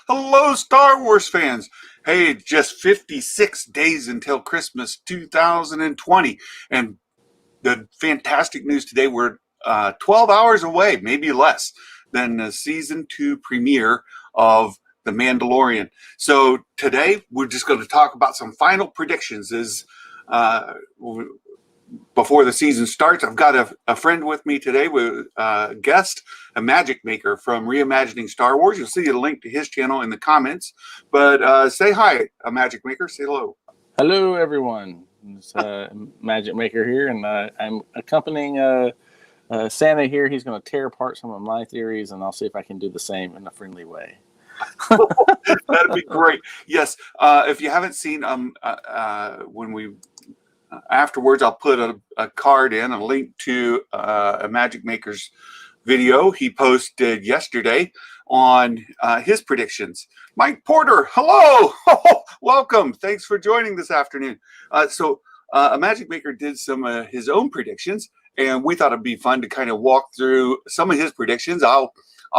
Hello, Star Wars fans. Hey, just 56 days until Christmas 2020. And the fantastic news today, we're 12 hours away, maybe less, than the season 2 premiere of The Mandalorian. So today, we're just going to talk about some final predictions. Before the season starts, I've got a friend with me today, with a guest, Imagic Maker from Reimagining Star Wars. You'll see a link to his channel in the comments. But say hi, Imagic Maker. Say hello. Hello, everyone. It's Magic Maker here, and I'm accompanying Santa here. He's going to tear apart some of my theories, and I'll see if I can do the same in a friendly way. That'd be great. Yes, if you haven't seen when we afterwards, I'll put a card in, a link to a Magic Maker's video he posted yesterday on his predictions. Mike Porter, hello, welcome. Thanks for joining this afternoon. So a Magic Maker did some of his own predictions, and we thought it'd be fun to kind of walk through some of his predictions. I'll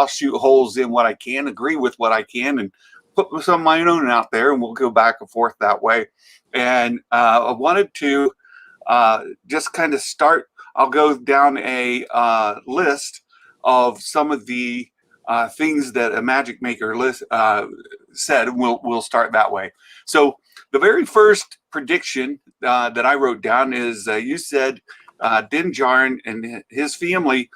shoot holes in what I can, agree with what I can, and put some of my own out there, and we'll go back and forth that way. And I wanted to just kind of start. I'll go down a list of some of the things that a Magic Maker list said, and we'll start that way. So the very first prediction that I wrote down is you said Din Djarin and his family,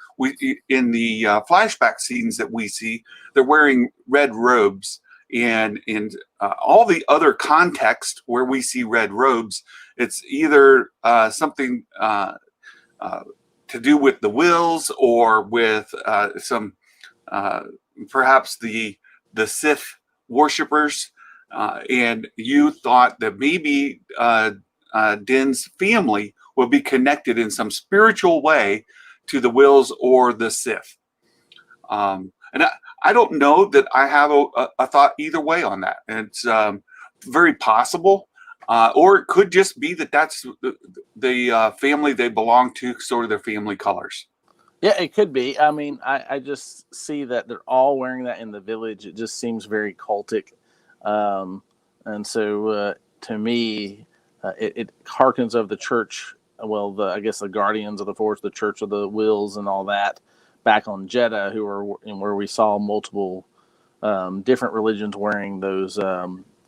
in the flashback scenes that we see, they're wearing red robes. And in all the other context where we see red robes, it's either something to do with the wills, or with some perhaps the Sith worshippers. And you thought that maybe Din's family will be connected in some spiritual way to the wills or the Sith. And I don't know that I have a thought either way on that. It's very possible, or it could just be that that's the family they belong to, sort of their family colors. Yeah, it could be. I mean, I just see that they're all wearing that in the village. It just seems very cultic. And so to me, it harkens of the church. Well, I guess the Guardians of the Force, the Church of the Wills and all that, back on Jeddah, where we saw multiple different religions wearing those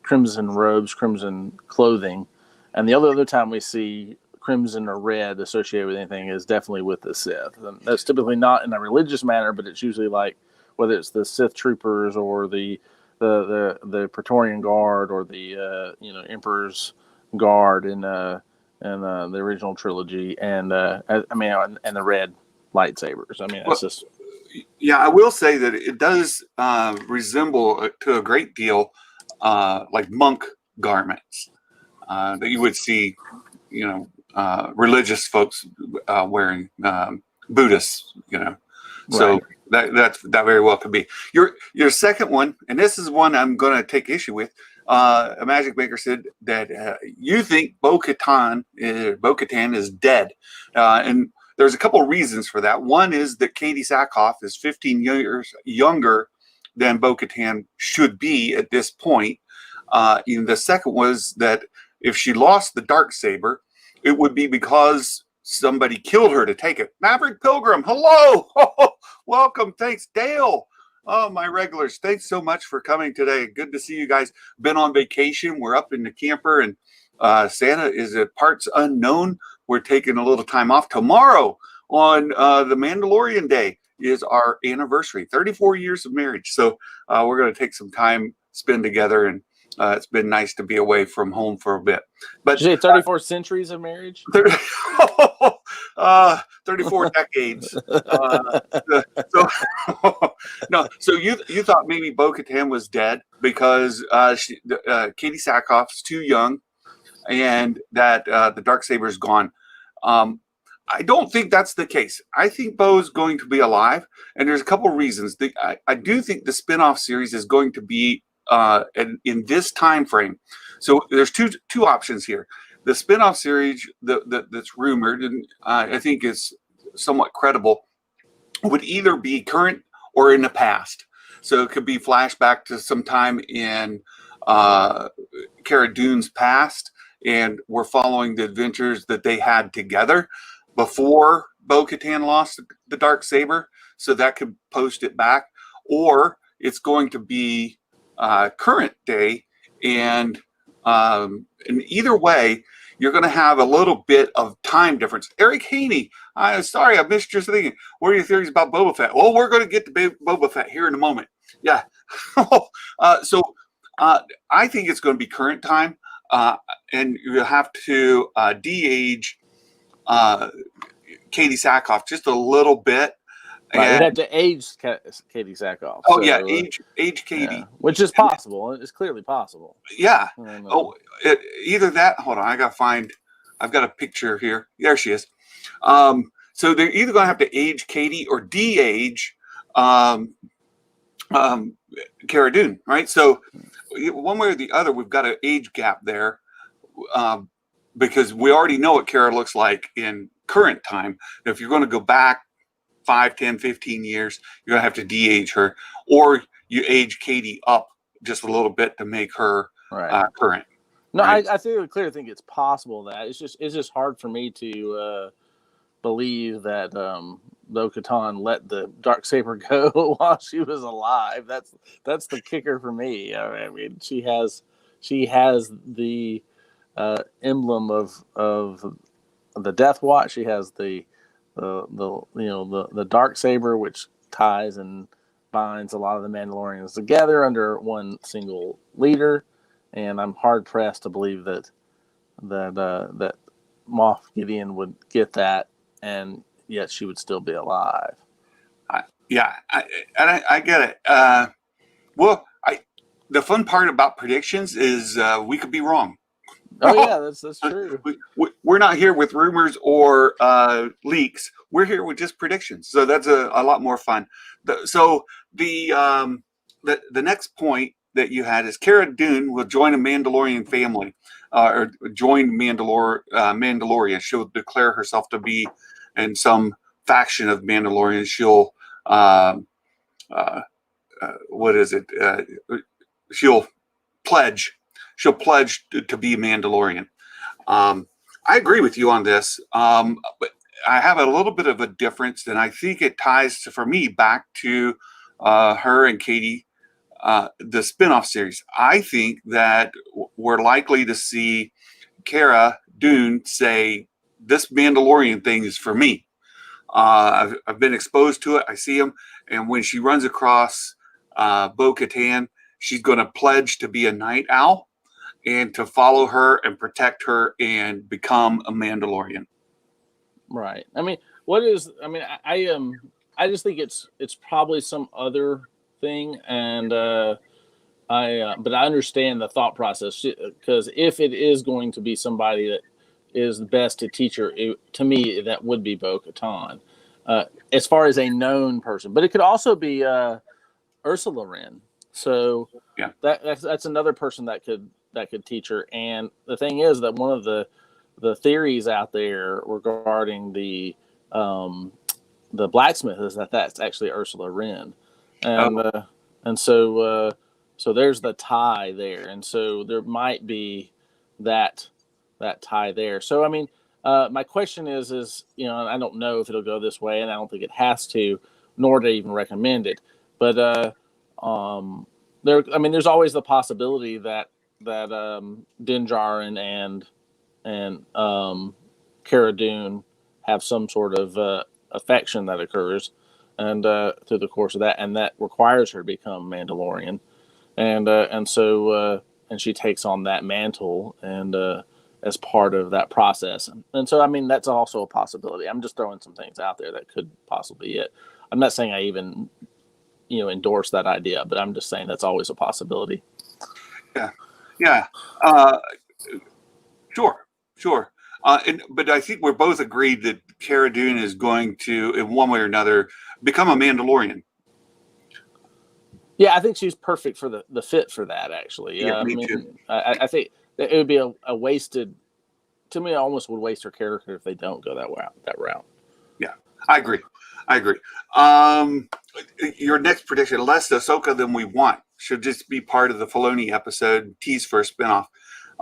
crimson robes, crimson clothing. And the other time we see crimson or red associated with anything is definitely with the Sith. And that's typically not in a religious manner, but it's usually like whether it's the Sith troopers or the Praetorian Guard, or the Emperor's Guard in the original trilogy, and and the red lightsabers. I mean, that's just. Yeah, I will say that it does resemble to a great deal like monk garments that you would see, religious folks wearing, Buddhists, So right. that very well could be. Your second one, and this is one I'm going to take issue with. A Magic Maker said that you think Bo-Katan is dead, and there's a couple of reasons for that. One is that Katie Sackhoff is 15 years younger than Bo-Katan should be at this point. And the second was that if she lost the Darksaber, it would be because somebody killed her to take it. Maverick Pilgrim, hello, welcome, thanks, Dale. Oh, my regulars, thanks so much for coming today. Good to see you guys. Been on vacation. We're up in the camper, and Santa is at parts unknown. We're taking a little time off. Tomorrow on the Mandalorian Day is our anniversary, 34 years of marriage. So we're going to take some time, spend together, and it's been nice to be away from home for a bit. But did you say 34 centuries of marriage? 34 decades. So you thought maybe Bo-Katan was dead because Katie Sackhoff's too young, and that the Darksaber is gone. I don't think that's the case. I think Bo's going to be alive, and there's a couple of reasons. I do think the spin-off series is going to be in this time frame. So there's two options here. The spin-off series that's rumored, and I think is somewhat credible, would either be current or in the past. So it could be flashback to some time in Cara Dune's past, and we're following the adventures that they had together before Bo-Katan lost the dark saber. So that could post it back, or it's going to be current day, and either way, you're going to have a little bit of time difference. Eric Haney, sorry, I missed your thing. What are your theories about Boba Fett? Well, we're going to get to Boba Fett here in a moment. Yeah. So I think it's going to be current time, and you have to de-age Katie Sackhoff just a little bit. Right, we'd have to age Katie Sackhoff. Oh, so, yeah, age Katie. Yeah, which is possible. It's clearly possible. Yeah. Either that. Hold on, I've got a picture here. There she is. So they're either going to have to age Katie or de-age Cara Dune, right? So one way or the other, we've got an age gap there, because we already know what Cara looks like in current time. If you're going to go back 5, 10, 15 years, you're going to have to de-age her, or you age Katie up just a little bit to make her current. No, right? I clearly think it's possible that it's just hard for me to believe that Bo-Katan let the darksaber go while she was alive. That's the kicker for me. I mean, she has the emblem of the Death Watch. She has the darksaber, which ties and binds a lot of the Mandalorians together under one single leader. And I'm hard pressed to believe that Moff Gideon would get that, and yet she would still be alive. I get it. The fun part about predictions is we could be wrong. Oh yeah, that's true. We're not here with rumors or leaks. We're here with just predictions. So that's a lot more fun. So the next point that you had is Cara Dune will join a Mandalorian family, or join Mandalorian. She'll declare herself to be in some faction of Mandalorians. She'll what is it? She'll pledge to be a Mandalorian. I agree with you on this, but I have a little bit of a difference, and I think it ties for me back to her and Katie. The spin-off series. I think that we're likely to see Cara Dune say, this Mandalorian thing is for me. I've been exposed to it. I see him. And when she runs across Bo-Katan, she's going to pledge to be a night owl and to follow her and protect her and become a Mandalorian. Right. I mean, I just think it's probably some other thing, and but I understand the thought process, because if it is going to be somebody that is the best to teach her, to me that would be Bo-Katan, as far as a known person. But it could also be Ursula Wren. So yeah, that's another person that could teach her. And the thing is that one of the theories out there regarding the blacksmith is that that's actually Ursula Wren. And so there's the tie there, and so there might be that tie there. So I mean, my question is I don't know if it'll go this way, and I don't think it has to, nor to even recommend it. But there's always the possibility that Din Djarin and Cara Dune have some sort of affection that occurs, and through the course of that, and that requires her to become Mandalorian, and so she takes on that mantle, and as part of that process, and so I mean that's also a possibility. I'm just throwing some things out there that could possibly be it. I'm not saying I even endorse that idea, but I'm just saying that's always a possibility. Yeah. Sure. But I think we're both agreed that Cara Dune is going to, in one way or another, become a Mandalorian. Yeah, I think she's perfect for the fit for that, actually. Yeah, me too. I think it would be a wasted, to me, I almost would waste her character if they don't go that route. Yeah, I agree. I agree. Your next prediction, less Ahsoka than we want, should just be part of the Filoni episode, tease for a spinoff.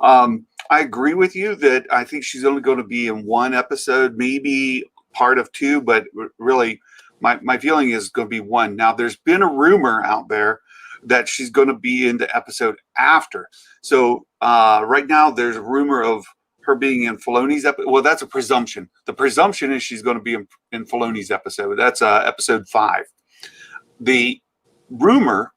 I agree with you that I think she's only going to be in one episode, maybe part of two, but really my feeling is going to be one. Now, there's been a rumor out there that she's going to be in the episode after. So right now there's a rumor of her being in Filoni's episode. Well, that's a presumption. The presumption is she's going to be in Filoni's episode. That's episode 5. The rumor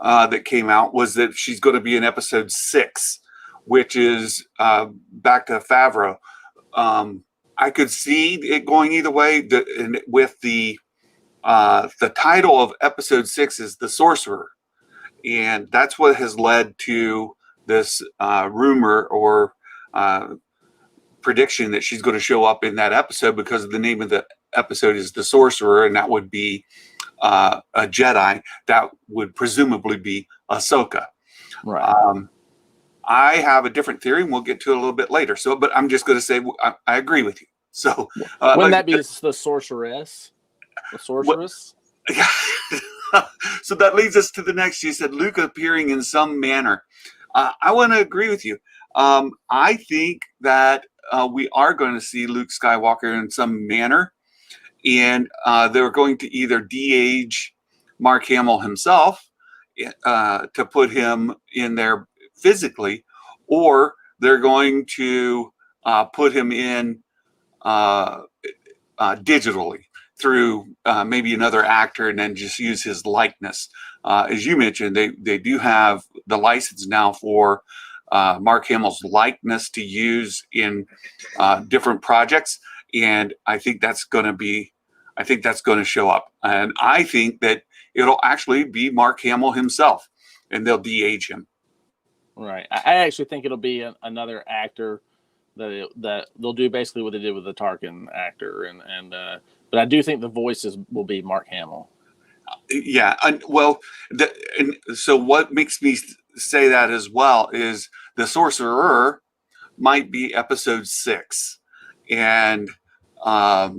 that came out was that she's going to be in episode 6, which is back to Favreau. I could see it going either way. With the title of episode 6 is The Sorcerer, and that's what has led to this rumor or prediction that she's going to show up in that episode, because the name of the episode is The Sorcerer, and that would be a Jedi. That would presumably be Ahsoka. Right. I have a different theory, and we'll get to it a little bit later. So, but I'm just going to say I agree with you. So, wouldn't that be the sorceress? The sorceress? So that leads us to the next. You said Luke appearing in some manner. I want to agree with you. I think that we are going to see Luke Skywalker in some manner, and they're going to either de-age Mark Hamill himself to put him in there physically, or they're going to put him in digitally through maybe another actor, and then just use his likeness. As you mentioned, they do have the license now for Mark Hamill's likeness to use in different projects, and I think that's going to show up, and I think that it'll actually be Mark Hamill himself, and they'll de-age him. Right. I actually think it'll be another actor that they'll do basically what they did with the Tarkin actor, and but I do think the voices will be Mark Hamill. Yeah, and so what makes me say that as well is the Sorcerer might be episode 6, and that's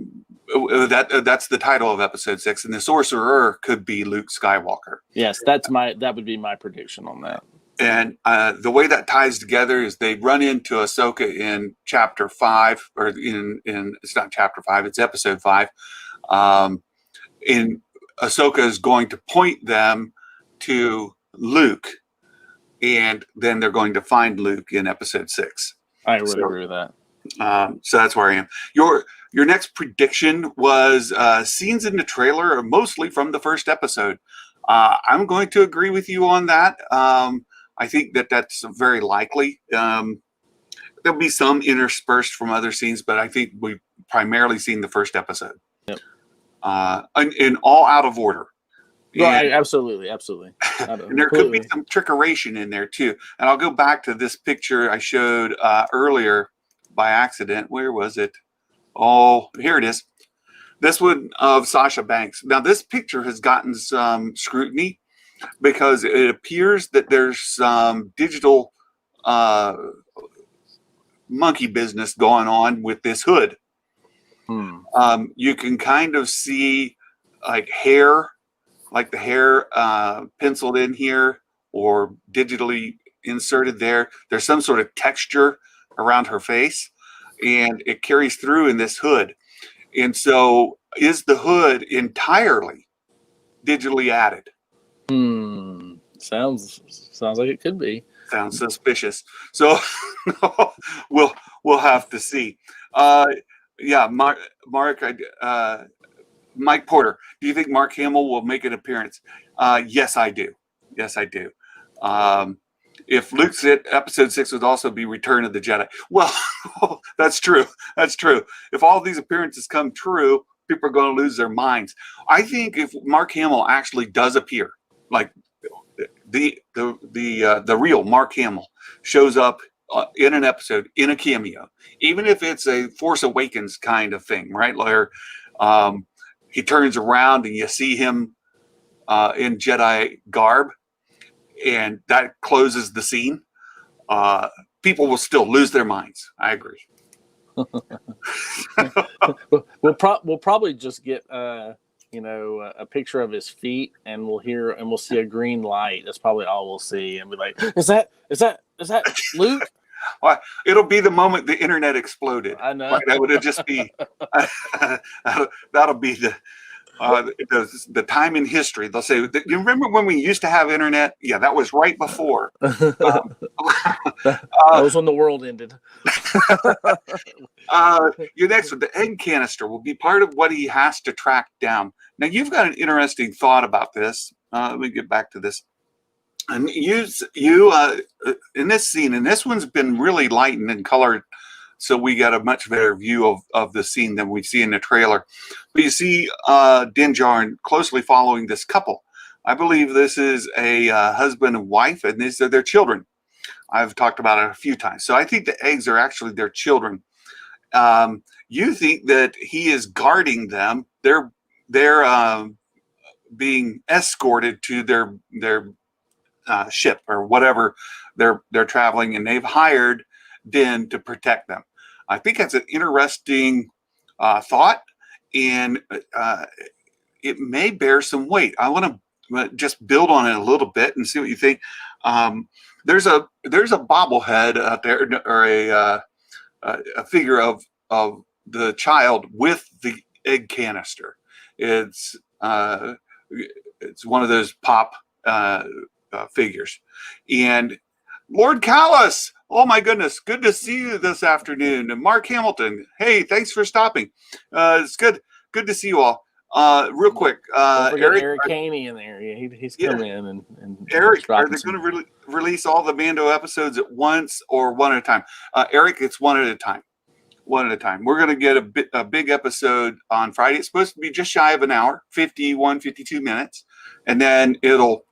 the title of episode 6, and the Sorcerer could be Luke Skywalker. Yes, that would be my prediction on that. And the way that ties together is they run into Ahsoka in chapter 5, or in it's not chapter 5, it's episode 5. In Ahsoka is going to point them to Luke, and then they're going to find Luke in episode 6. I would agree with that. So that's where I am. Your next prediction was scenes in the trailer are mostly from the first episode. I'm going to agree with you on that. I think that's very likely. There'll be some interspersed from other scenes, but I think we've primarily seen the first episode. Yep. In all out of order. Right, absolutely. And there could be some trickeration in there too. And I'll go back to this picture I showed earlier by accident. Where was it? Oh, here it is. This one of Sasha Banks. Now, this picture has gotten some scrutiny because it appears that there's some digital monkey business going on with this hood. You can kind of see like the hair penciled in here or digitally inserted there. There's some sort of texture around her face, and it carries through in this hood. And so is the hood entirely digitally added? Sounds like it could be. Sounds suspicious. So we'll have to see. Mike Porter, do you think Mark Hamill will make an appearance? Yes, I do. If Luke's at episode 6 would also be Return of the Jedi. Well, that's true. If all these appearances come true, people are going to lose their minds. I think if Mark Hamill actually does appear, like the real Mark Hamill shows up in an episode, in a cameo, even if it's a Force Awakens kind of thing, right? Where he turns around and you see him in Jedi garb, and that closes the scene, people will still lose their minds. I agree. We'll probably just get a picture of his feet, and we'll see a green light. That's probably all we'll see, and be like, is that Luke? Well, it'll be the moment the internet exploded. I know. Right? That would just be that'll be the time in history. They'll say, "You remember when we used to have internet? Yeah, that was right before." That was when the world ended. Your next one, the egg canister, will be part of what he has to track down. Now, you've got an interesting thought about this. Let me get back to this. And you in this scene, and this one's been really lightened and colored, so we got a much better view of the scene than we see in the trailer. But you see Din Djarin closely following this couple. I believe this is a husband and wife, and these are their children. I've talked about it a few times. So I think the eggs are actually their children. You think that he is guarding them. They're being escorted to their ship or whatever they're traveling, and they've hired Din to protect them. I think that's an interesting thought, and it may bear some weight. I want to just build on it a little bit and see what you think. There's a bobblehead out there, or a figure of the child with the egg canister. It's one of those pop figures. And Lord Callis, oh my goodness, good to see you this afternoon. And Mark Hamilton, hey, thanks for stopping. It's good to see you all. Real quick, Eric Haney in there. Yeah, he's come in and Eric, are they going to release all the Mando episodes at once or one at a time? Eric, it's one at a time. One at a time. We're going to get a big episode on Friday. It's supposed to be just shy of an hour, 52 minutes, and then it'll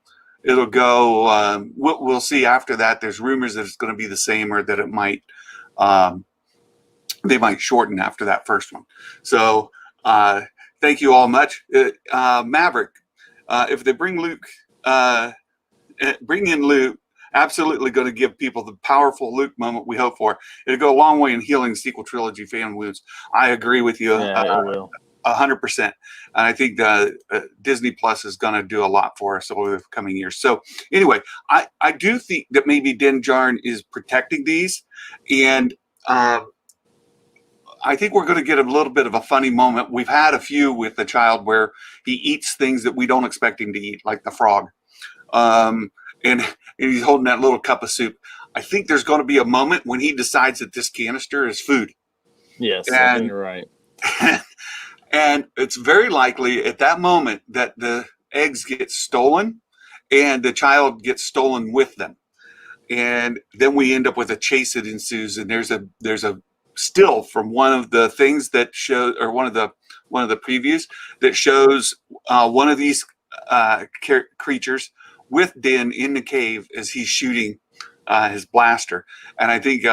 go. We'll see after that. There's rumors that it's going to be the same, or that it might they might shorten after that first one. So thank you all much, Maverick. If they bring in Luke. Absolutely going to give people the powerful Luke moment we hope for. It'll go a long way in healing sequel trilogy fan wounds. I agree with you. Yeah, it will. 100%. And I think Disney Plus is going to do a lot for us over the coming years. So anyway, I do think that maybe Din Djarin is protecting these. And I think we're going to get a little bit of a funny moment. We've had a few with the child where he eats things that we don't expect him to eat, like the frog. And he's holding that little cup of soup. I think there's going to be a moment when he decides that this canister is food. Yes, I think you're right. And it's very likely at that moment that the eggs get stolen and the child gets stolen with them. And then we end up with a chase that ensues. And there's a still from one of the things that show, or one of the previews that shows one of these creatures with Din in the cave as he's shooting his blaster. And I think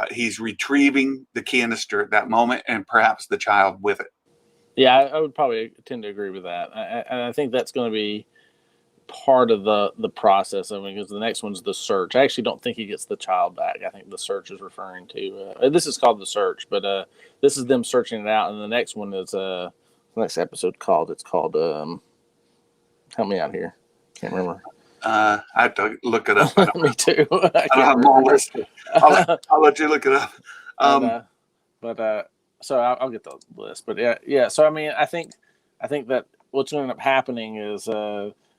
he's retrieving the canister at that moment, and perhaps the child with it. Yeah, I would probably tend to agree with that. I think that's going to be part of the process. I mean, because the next one's the search. I actually don't think he gets the child back. I think the search is referring to this is called the search, but this is them searching it out. And the next one is the next episode called. It's called help me out here. Can't remember. I have to look it up. Me too. I don't have them all listed. I'll let you look it up. So I'll get the list. But yeah. So I mean, I think that what's going to end up happening is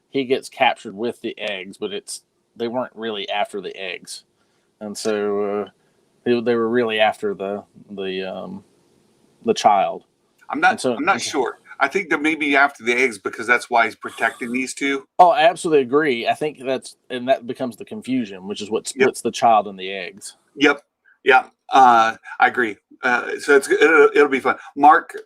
he gets captured with the eggs, but they weren't really after the eggs, and so they were really after the child. I'm not sure. I think that maybe after the eggs, because that's why he's protecting these two. Oh, I absolutely agree. I think that becomes the confusion, which is what splits the child and the eggs. Yep. Yeah. I agree. So it'll be fun. Mark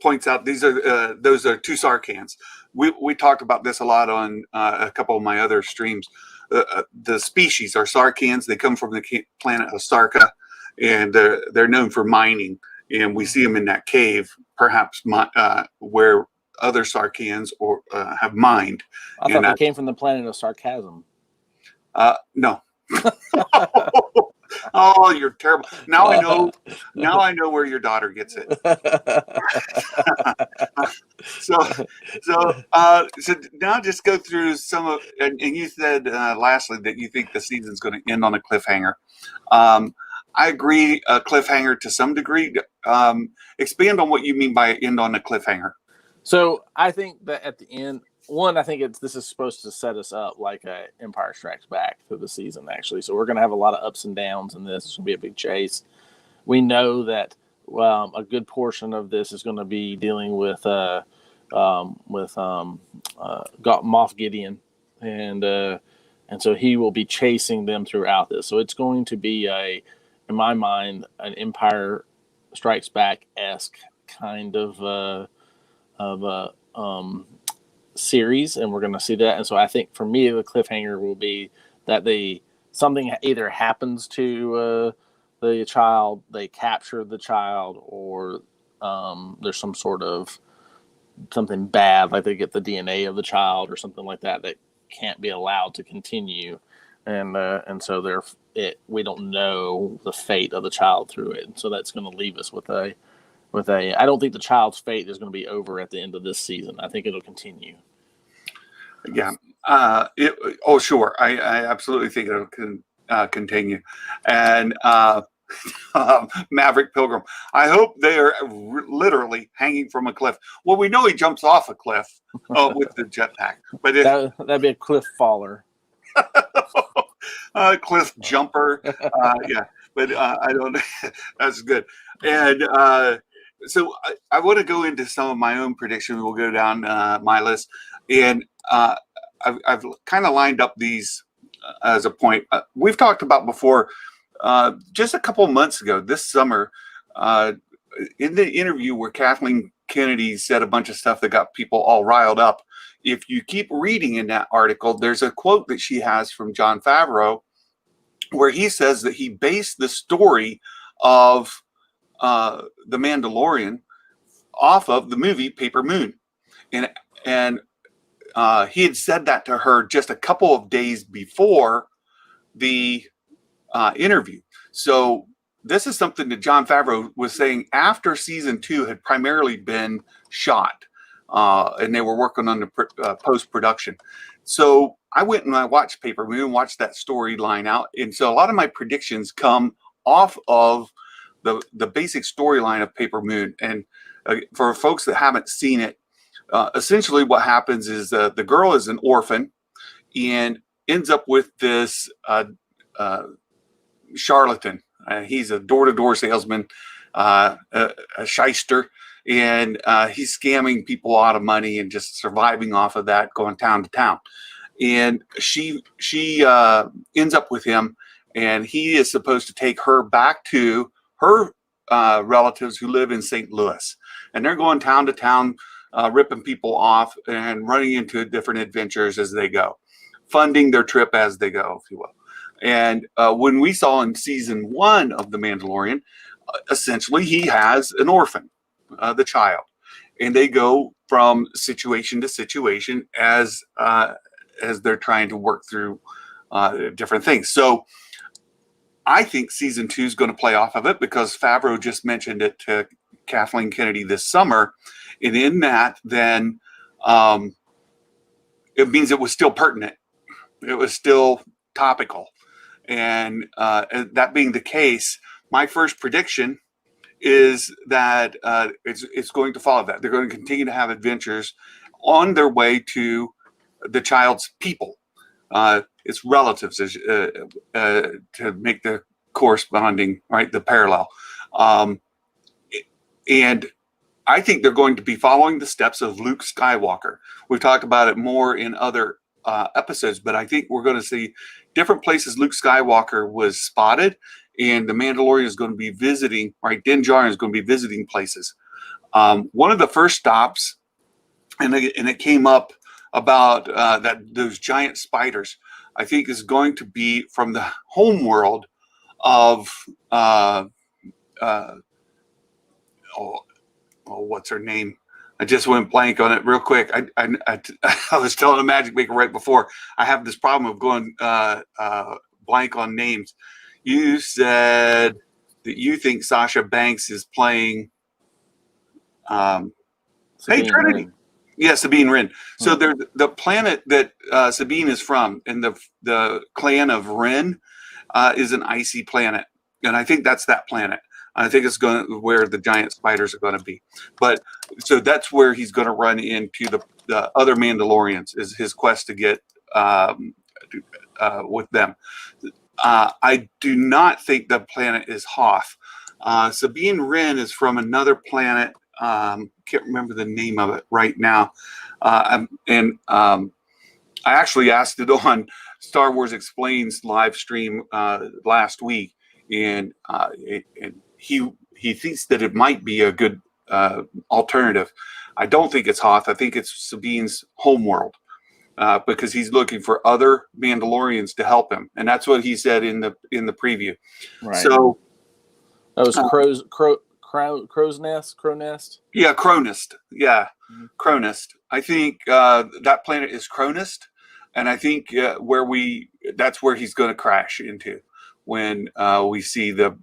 points out those are two Sarkans. We talked about this a lot on a couple of my other streams. The species are Sarkans. They come from the planet Ostarka, and they're known for mining. And we see them in that cave, perhaps where other Sarkans have mined. I thought they came from the planet of sarcasm. No. Oh, you're terrible. Now I know. Now I know where your daughter gets it. So, so now just go through some of, and you said lastly that you think the season's going to end on a cliffhanger. I agree, a cliffhanger to some degree. Expand on what you mean by end on a cliffhanger. So I think that at the end, I think this is supposed to set us up like a Empire Strikes Back through the season, actually. So we're going to have a lot of ups and downs in this. It's going to be a big chase. We know that a good portion of this is going to be dealing with Moff Gideon, and so he will be chasing them throughout this. So it's going to be in my mind, an Empire Strikes Back-esque kind of series, and we're going to see that. And so I think for me, the cliffhanger will be that something either happens to the child, they capture the child, or there's some sort of something bad, like they get the DNA of the child or something like that can't be allowed to continue, and so we don't know the fate of the child through it. And so that's going to leave us with a. I don't think the child's fate is going to be over at the end of this season. I think it'll continue. Yeah. Sure. I absolutely think it'll continue. And Maverick Pilgrim, I hope they are literally hanging from a cliff. Well, we know he jumps off a cliff with the jetpack, but that'd be a cliff faller. Cliff jumper. Yeah, but I don't. That's good. And so I want to go into some of my own predictions. We'll go down my list, and I've kind of lined up these as a point. We've talked about before, just a couple of months ago, this summer, in the interview where Kathleen Kennedy said a bunch of stuff that got people all riled up. If you keep reading in that article, there's a quote that she has from Jon Favreau where he says that he based the story of The Mandalorian off of the movie Paper Moon. And he had said that to her just a couple of days before the interview. So this is something that Jon Favreau was saying after season 2 had primarily been shot, and they were working on the post-production. So I went and I watched Paper Moon, watched that storyline out. And so a lot of my predictions come off of the basic storyline of Paper Moon. And for folks that haven't seen it, essentially what happens is the girl is an orphan and ends up with this charlatan. He's a door-to-door salesman, a shyster, and he's scamming people out of money and just surviving off of that, going town to town. And she ends up with him, and he is supposed to take her back to her relatives who live in St. Louis. And they're going town to town, ripping people off and running into different adventures as they go, funding their trip as they go, if you will. And when we saw in season 1 of The Mandalorian, essentially he has an orphan, the child, and they go from situation to situation as they're trying to work through different things. So I think season 2 is going to play off of it because Favreau just mentioned it to Kathleen Kennedy this summer, and in that, then it means it was still pertinent. It was still topical. And that being the case, my first prediction is that it's going to follow that. They're going to continue to have adventures on their way to the child's people, its relatives, to make the corresponding, right, the parallel. And I think they're going to be following the steps of Luke Skywalker. We've talked about it more in other episodes, but I think we're going to see different places Luke Skywalker was spotted, and the Mandalorian is going to be visiting, right? Din Djarin is going to be visiting places. One of the first stops, and it came up about those giant spiders, I think is going to be from the home world of what's her name? I just went blank on it real quick. I was telling Imagic Maker right before, I have this problem of going blank on names. you said that you think Sasha Banks is playing. Hey, Sabine Trinity. Wren. Yeah, Sabine Wren. So Hmm. they're the planet that Sabine is from, and the clan of Wren is an icy planet, and I think that's that planet. I think it's going to where the giant spiders are going to be. But so that's where he's going to run into the other Mandalorians. Is his quest to get with them. I do not think the planet is Hoth. Sabine Wren is from another planet. Can't remember the name of it right now. I actually asked it on Star Wars Explains live stream last week, and he thinks that it might be a good alternative. I don't think it's Hoth. I think it's Sabine's homeworld. Because he's looking for other Mandalorians to help him, and that's what he said in the preview. Right. So that was crow's nest. Crow nest. Yeah, Cronist. Yeah, Cronist. I think that planet is Cronist, and I think that's where he's going to crash into when we see the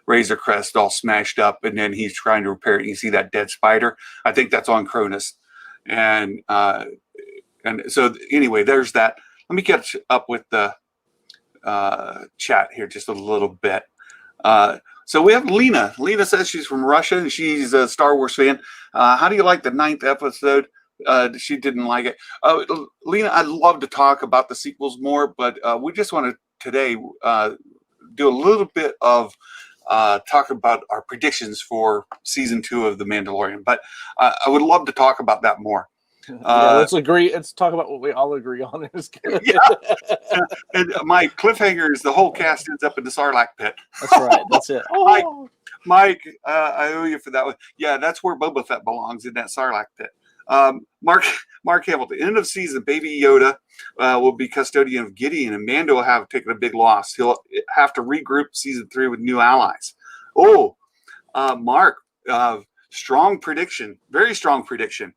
Razor Crest all smashed up, and then he's trying to repair it. And you see that dead spider. I think that's on Cronist, and so anyway, there's that. Let me catch up with the chat here just a little bit. So we have Lena. Lena says she's from Russia and she's a Star Wars fan. How do you like the 9th episode? She didn't like it. Lena, I'd love to talk about the sequels more, but we just want to today do a little bit of talk about our predictions for season 2 of The Mandalorian. But I would love to talk about that more. Let's agree. Let's talk about what we all agree on is good. Yeah. And my cliffhanger is the whole cast ends up in the Sarlacc pit. That's right. That's it. Oh. Mike, I owe you for that one. Yeah, that's where Boba Fett belongs, in that Sarlacc pit. Mark Hamilton, end of season, Baby Yoda will be custodian of Gideon, and Mando will have taken a big loss. He'll have to regroup season 3 with new allies. Oh, Mark, strong prediction, very strong prediction.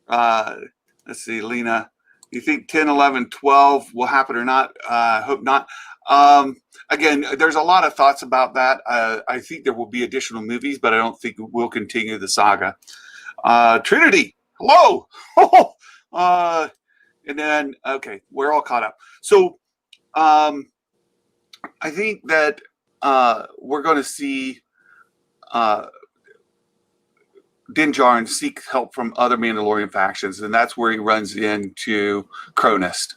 Let's see, Lena, you think 10, 11, 12 will happen or not? I hope not. Again, there's a lot of thoughts about that. I think there will be additional movies, but I don't think we'll continue the saga. Trinity, hello. And then, okay, we're all caught up. So I think that we're going to see Din Djarin seek help from other Mandalorian factions, and that's where he runs into Cronist,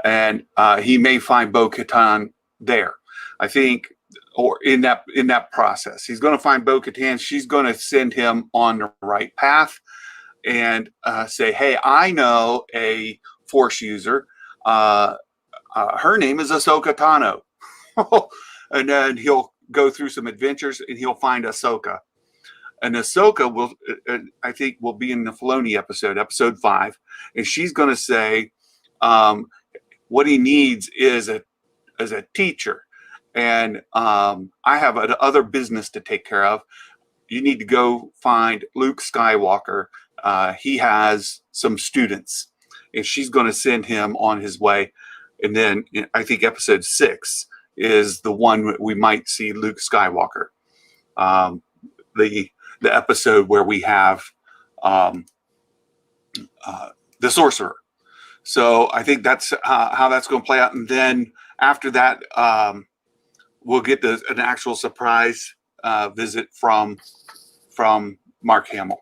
and he may find Bo-Katan there. I think, or in that process, he's going to find Bo-Katan. She's going to send him on the right path, and say, "Hey, I know a Force user. Her name is Ahsoka Tano," and then he'll go through some adventures, and he'll find Ahsoka. And Ahsoka I think, will be in the Filoni episode 5, and she's going to say, what he needs is a teacher, and I have other business to take care of. You need to go find Luke Skywalker. He has some students, and she's going to send him on his way. And then I think episode 6 is the one we might see Luke Skywalker. The episode where we have the sorcerer. So I think that's how that's going to play out. And then after that, we'll get an actual surprise visit from Mark Hamill.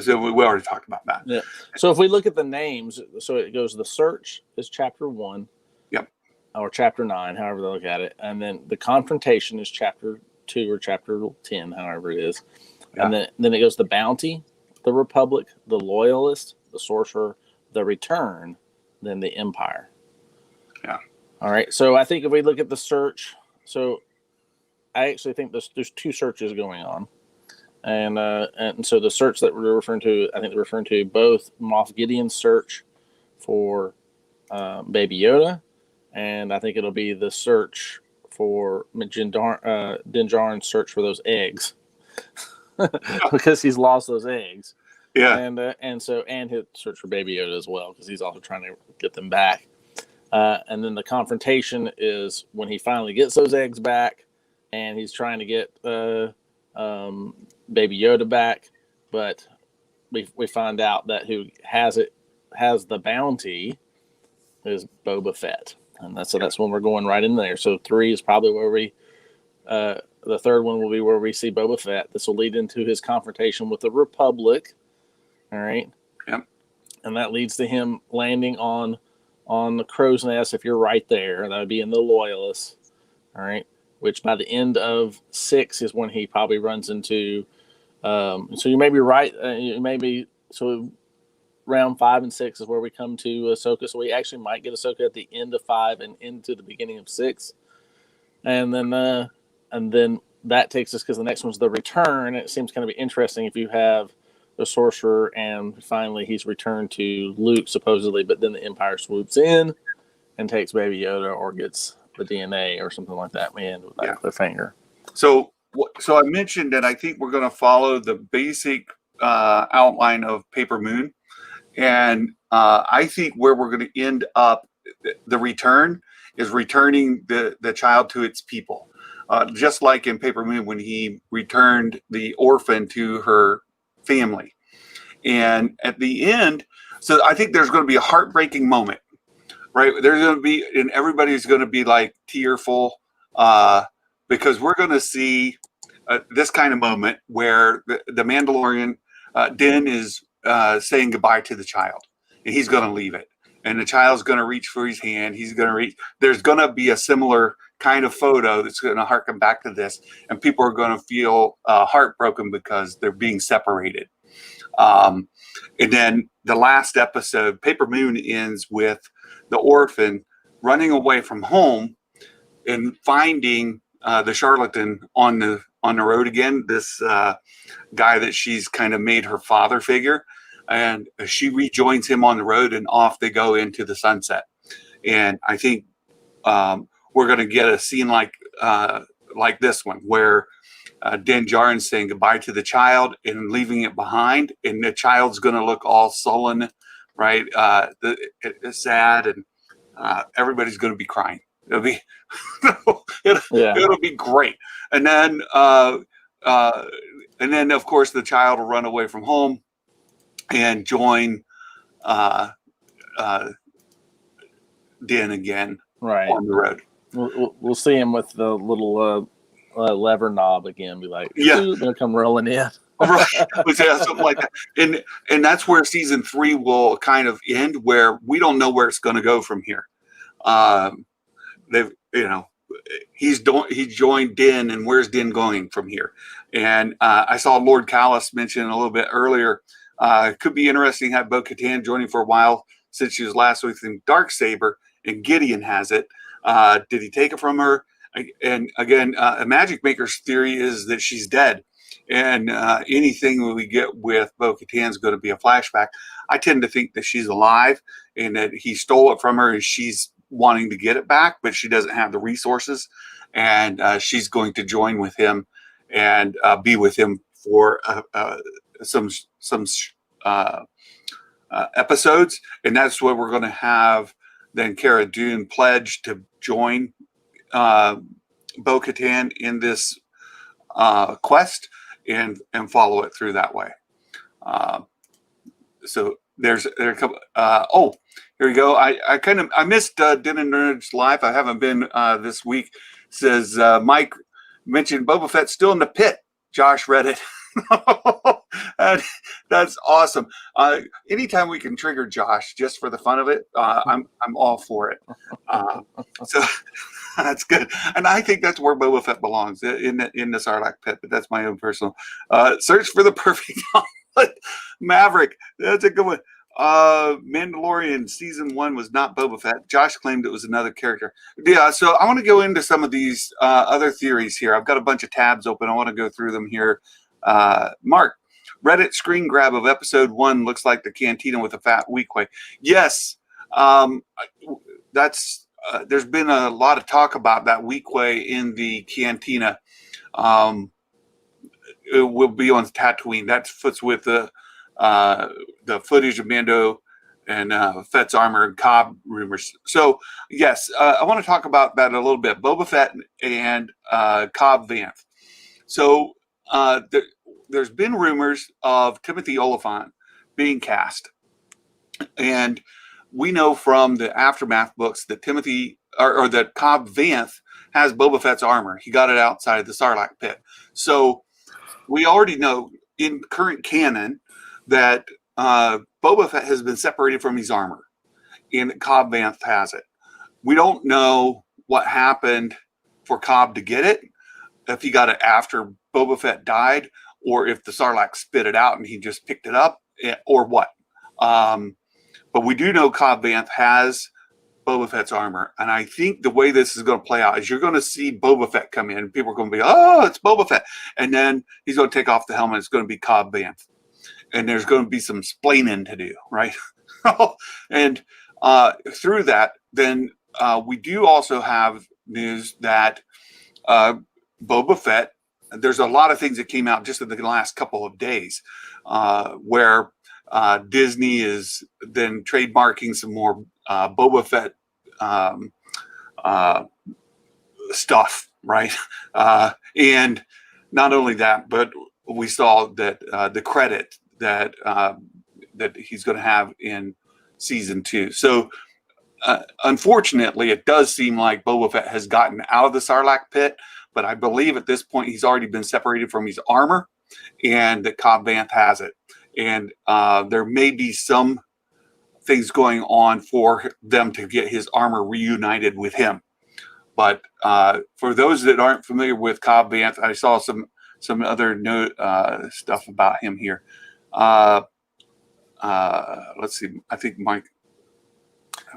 So we already talked about that. Yeah. So if we look at the names, so it goes, the search is chapter 1. Yep. Or chapter 9, however they look at it. And then the confrontation is chapter 2 or chapter 10, however it is. Yeah. And then it goes the bounty, the Republic, the loyalist, the sorcerer, the return, then the empire. Yeah. All right. So I think if we look at the search, so I actually think there's 2 searches going on. And so the search that we're referring to, I think they're referring to both Moff Gideon's search for Baby Yoda, and I think it'll be the search for Din Djarin's search for those eggs. Because he's lost those eggs, yeah, and his search for Baby Yoda as well, because he's also trying to get them back. And then the confrontation is when he finally gets those eggs back, and he's trying to get Baby Yoda back, but we find out that who has the bounty is Boba Fett, and that's when we're going right in there. So 3 is probably where we. The third one will be where we see Boba Fett. This will lead into his confrontation with the Republic. All right. Yep. And that leads to him landing on the crow's nest. If you're right there, that would be in the Loyalists. All right. Which by the end of 6 is when he probably runs into. So you may be right. So round 5 and 6 is where we come to Ahsoka. So we actually might get Ahsoka at the end of 5 and into the beginning of 6. And then that takes us, because the next one's the return. It seems kind of interesting if you have the sorcerer and finally he's returned to Luke supposedly, but then the Empire swoops in and takes Baby Yoda or gets the DNA or something like that. Man, with their finger. So I mentioned that I think we're going to follow the basic outline of Paper Moon, and I think where we're going to end up, the return is returning the child to its people. Just like in Paper Moon when he returned the orphan to her family. And at the end, so I think there's going to be a heartbreaking moment, right? There's going to be, and everybody's going to be like tearful because we're going to see this kind of moment where the Mandalorian, Din is saying goodbye to the child, and he's going to leave it. And the child's going to reach for his hand. He's going to reach. There's going to be a similar kind of photo that's going to harken back to this. And people are going to feel heartbroken because they're being separated. And then the last episode, Paper Moon, ends with the orphan running away from home and finding the charlatan on the road again, this guy that she's kind of made her father figure. And she rejoins him on the road, and off they go into the sunset. And I think we're going to get a scene like this one, where Din Djarin's saying goodbye to the child and leaving it behind, and the child's going to look all sullen, right? It's sad, and everybody's going to be crying. It'll be it'll be great. And then of course the child will run away from home and join Din again on the road. We'll see him with the little lever knob again. Be like, gonna come rolling in. Right, something like that. And that's where season 3 will kind of end, where we don't know where it's going to go from here. He joined Din, and where's Din going from here? And I saw Lord Callis mention a little bit earlier. It could be interesting to have Bo-Katan joining for a while, since she was last with him Darksaber, and Gideon has it. Did he take it from her? And again, Imagic Maker's theory is that she's dead. And anything we get with Bo-Katan is going to be a flashback. I tend to think that she's alive and that he stole it from her, and she's wanting to get it back, but she doesn't have the resources. And she's going to join with him and be with him for some episodes, and that's what we're going to have. Then Cara Dune pledge to join Bo-Katan in this quest and follow it through that way. So there are a couple. Here we go. I missed Din and Nerds live. I haven't been this week. Says Mike mentioned Boba Fett still in the pit. Josh read it. That's awesome. Anytime we can trigger Josh just for the fun of it, I'm all for it. So that's good, and I think that's where Boba Fett belongs, in the Sarlacc pit. But that's my own personal search for the perfect omelet. Maverick. That's a good one. Mandalorian season 1 was not Boba Fett. Josh claimed it was another character. Yeah, so I want to go into some of these other theories here. I've got a bunch of tabs open. I want to go through them here. Mark, Reddit screen grab of episode 1 looks like the cantina with a fat Weequay. Yes, that's there's been a lot of talk about that Weequay in the cantina. It will be on Tatooine. That fits with the footage of Mando Fett's armor and Cobb rumors. So yes, I want to talk about that a little bit. Boba Fett and Cobb Vanth. So there's been rumors of Timothy Oliphant being cast, and we know from the Aftermath books that Timothy or that Cobb Vanth has Boba Fett's armor. He got it outside of the Sarlacc pit. So we already know in current canon that Boba Fett has been separated from his armor, and Cobb Vanth has it. We don't know what happened for Cobb to get it, if he got it after Boba Fett died, or if the Sarlacc spit it out and he just picked it up, or what. But we do know Cobb Vanth has Boba Fett's armor. And I think the way this is going to play out is you're going to see Boba Fett come in. People are going to be, oh, it's Boba Fett. And then he's going to take off the helmet. It's going to be Cobb Vanth. And there's going to be some splaining to do, right? And through that, then we do also have news that Boba Fett, there's a lot of things that came out just in the last couple of days where Disney is then trademarking some more Boba Fett stuff, right? And not only that, but we saw that the credit that that he's going to have in season 2. So unfortunately, it does seem like Boba Fett has gotten out of the Sarlacc pit, but I believe at this point he's already been separated from his armor, and that Cobb Vanth has it. And there may be some things going on for them to get his armor reunited with him. But for those that aren't familiar with Cobb Vanth, I saw some other stuff about him here. Let's see. I think Mike.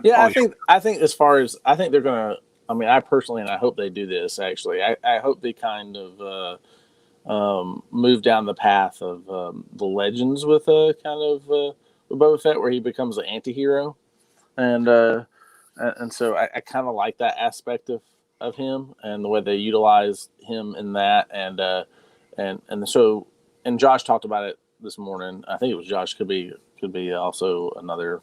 Yeah, I think as far as I think they're gonna. I mean, I personally, and I hope they do this. Actually, I hope they kind of move down the path of the Legends with with Boba Fett, where he becomes an anti-hero, and so I kind of like that aspect of him and the way they utilize him in that, and so Josh talked about it this morning. I think it was Josh. Could be also another.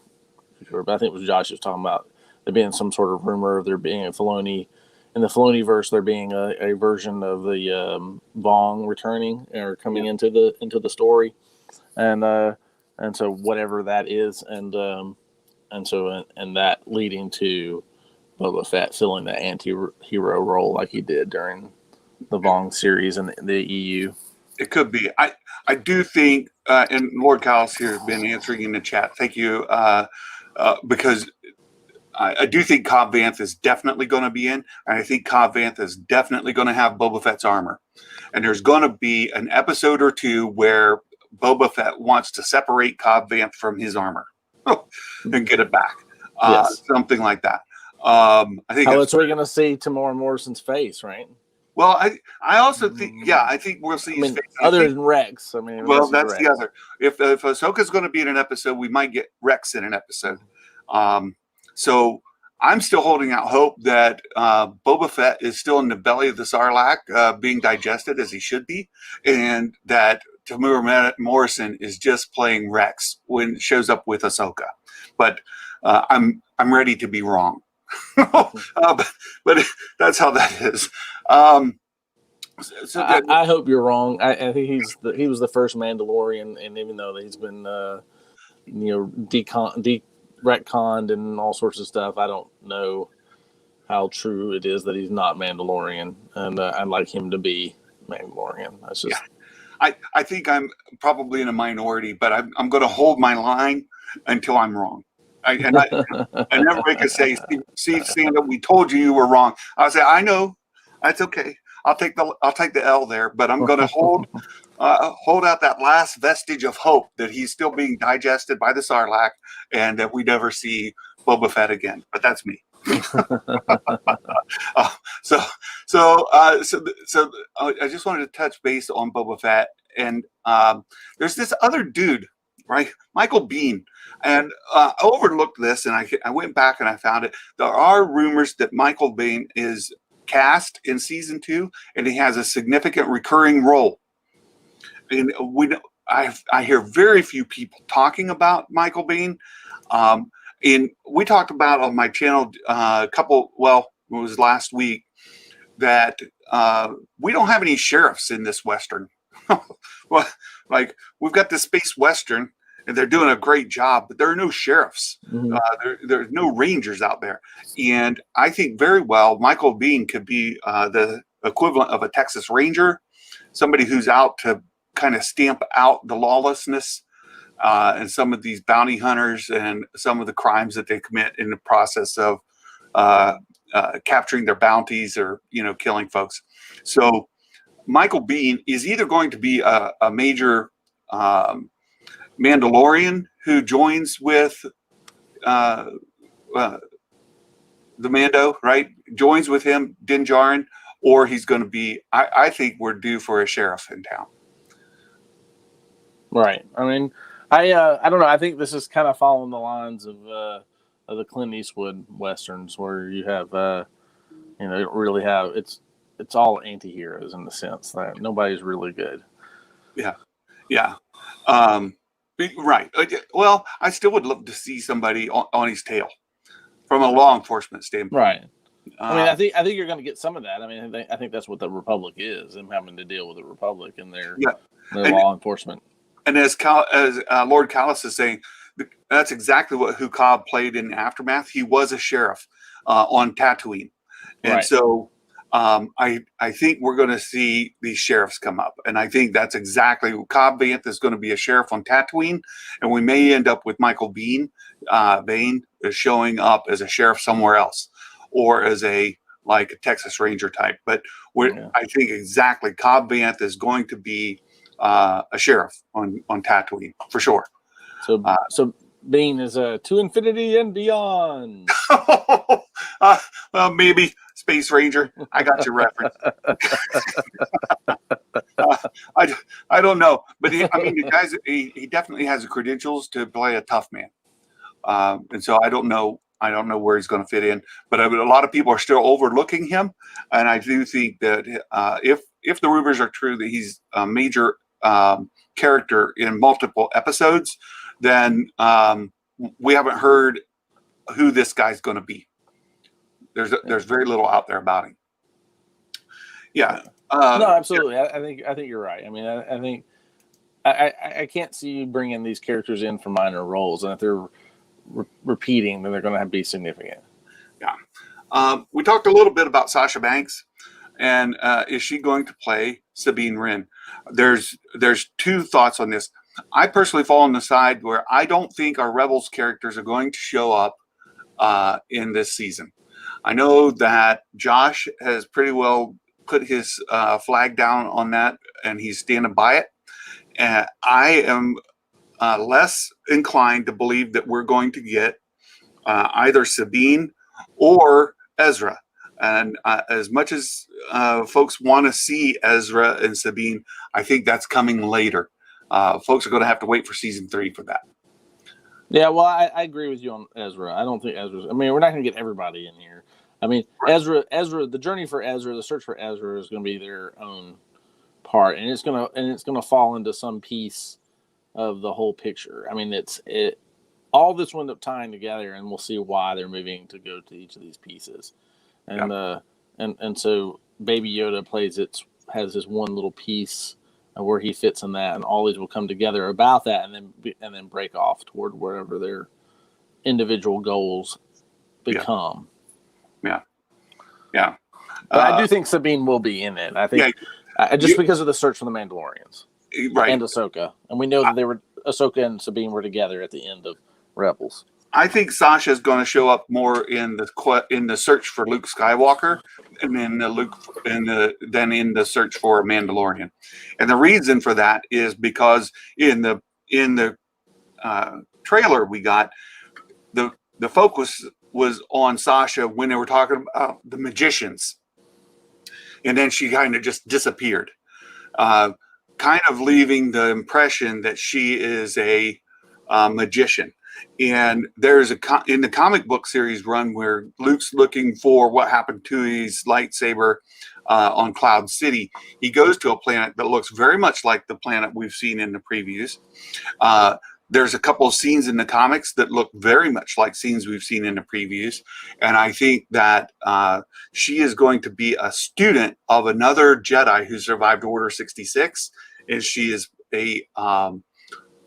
But I think it was Josh who was talking about there being some sort of rumor of there being a Filoni in the Filoniverse, there being a version of the Vong returning or coming into the story, and so whatever that is, and that leading to Boba Fett filling that anti-hero role like he did during the Vong series in the EU. It could be. I do think, and Lord Callis here has been answering in the chat. Thank you. Because I do think Cobb Vanth is definitely going to be in, and I think Cobb Vanth is definitely going to have Boba Fett's armor. And there's going to be an episode or two where Boba Fett wants to separate Cobb Vanth from his armor and get it back. Yes. Something like that. I think that's what we're going to see Tamora Morrison's face, right? Well, I also think, I think we'll see his face. Other than Rex. I mean, well, that's Rex. The other. If Ahsoka's going to be in an episode, we might get Rex in an episode. So I'm still holding out hope that Boba Fett is still in the belly of the Sarlacc, being digested as he should be, and that Tamura Morrison is just playing Rex when it shows up with Ahsoka. But I'm ready to be wrong. But that's how that is. I hope you're wrong. I think he was the first Mandalorian, and even though he's been retconned and all sorts of stuff, I don't know how true it is that he's not Mandalorian, and I'd like him to be Mandalorian. That's just. Yeah. I think I'm probably in a minority, but I'm going to hold my line until I'm wrong. I never make a say, Steve Sanda, we told you were wrong. I'll say, I know, that's okay. I'll take the L there, but I'm going to hold out that last vestige of hope that he's still being digested by the Sarlacc and that we never see Boba Fett again. But that's me. So I just wanted to touch base on Boba Fett, and there's this other dude, right, Michael Biehn, and I overlooked this, and I went back and I found it. There are rumors that Michael Biehn is cast in season 2, and he has a significant recurring role. And I hear very few people talking about Michael Biehn. And we talked about on my channel it was last week, that we don't have any sheriffs in this Western. Well, like, we've got this space Western, and they're doing a great job, but there are no sheriffs. Mhm. There's no rangers out there. And I think very well Michael Biehn could be the equivalent of a Texas Ranger, somebody who's out to kind of stamp out the lawlessness and some of these bounty hunters and some of the crimes that they commit in the process of capturing their bounties or, killing folks. So Michael Biehn is either going to be a major Mandalorian who joins with the Mando, right? Joins with him, Din Djarin, or he's going to be. I think we're due for a sheriff in town. Right. I mean, I don't know. I think this is kind of following the lines of the Clint Eastwood westerns, where you have really have it's all anti-heroes in the sense that nobody's really good. Yeah. Right. Well, I still would love to see somebody on his tail from a law enforcement standpoint. Right. I mean, I think you're going to get some of that. I mean, I think that's what the Republic is, them having to deal with the Republic and their law enforcement. And as Lord Callis is saying, that's exactly what Cobb played in Aftermath. He was a sheriff on Tatooine, and so I think we're going to see these sheriffs come up, and I think that's exactly Cobb Vanth is going to be a sheriff on Tatooine, and we may end up with Michael Biehn showing up as a sheriff somewhere else, or as a Texas Ranger type. But I think exactly Cobb Vanth is going to be a sheriff on Tatooine for sure. So Biehn is to infinity and beyond. Well, maybe Space Ranger. I got your reference. I don't know, but the guys, he definitely has the credentials to play a tough man, and so I don't know where he's going to fit in. But a lot of people are still overlooking him, and I do think that if the rumors are true that he's a major character in multiple episodes, then we haven't heard who this guy's going to be. There's very little out there about him. Yeah. No, absolutely. I think you're right. I mean, I think I can't see you bringing these characters in for minor roles, and if they're repeating, then they're going to be significant. Yeah. We talked a little bit about Sasha Banks, and is she going to play Sabine Wren? There's two thoughts on this. I personally fall on the side where I don't think our Rebels characters are going to show up in this season. I know that Josh has pretty well put his flag down on that, and he's standing by it. And I am less inclined to believe that we're going to get either Sabine or Ezra. And as much as folks want to see Ezra and Sabine, I think that's coming later. Folks are going to have to wait for season 3 for that. Yeah, well, I agree with you on Ezra. I don't think Ezra's. I mean, we're not going to get everybody in here. I mean, right. Ezra, the journey for Ezra, the search for Ezra is going to be their own part, and it's going to fall into some piece of the whole picture. I mean, all this will end up tying together, and we'll see why they're moving to go to each of these pieces. And and so Baby Yoda has this one little piece where he fits in that, and all these will come together about that, and then break off toward wherever their individual goals become. Yeah. But I do think Sabine will be in it. I think because of the search for the Mandalorians, right, and Ahsoka, and we know that Ahsoka and Sabine were together at the end of Rebels. I think Sasha is going to show up more in the search for Luke Skywalker, and then than in the search for a Mandalorian. And the reason for that is because in the trailer we got, the focus was on Sasha when they were talking about the magicians, and then she kind of just disappeared, kind of leaving the impression that she is a magician. And there's in the comic book series run where Luke's looking for what happened to his lightsaber on Cloud City. He goes to a planet that looks very much like the planet we've seen in the previews. There's a couple of scenes in the comics that look very much like scenes we've seen in the previews. And I think that she is going to be a student of another Jedi who survived Order 66. And she is a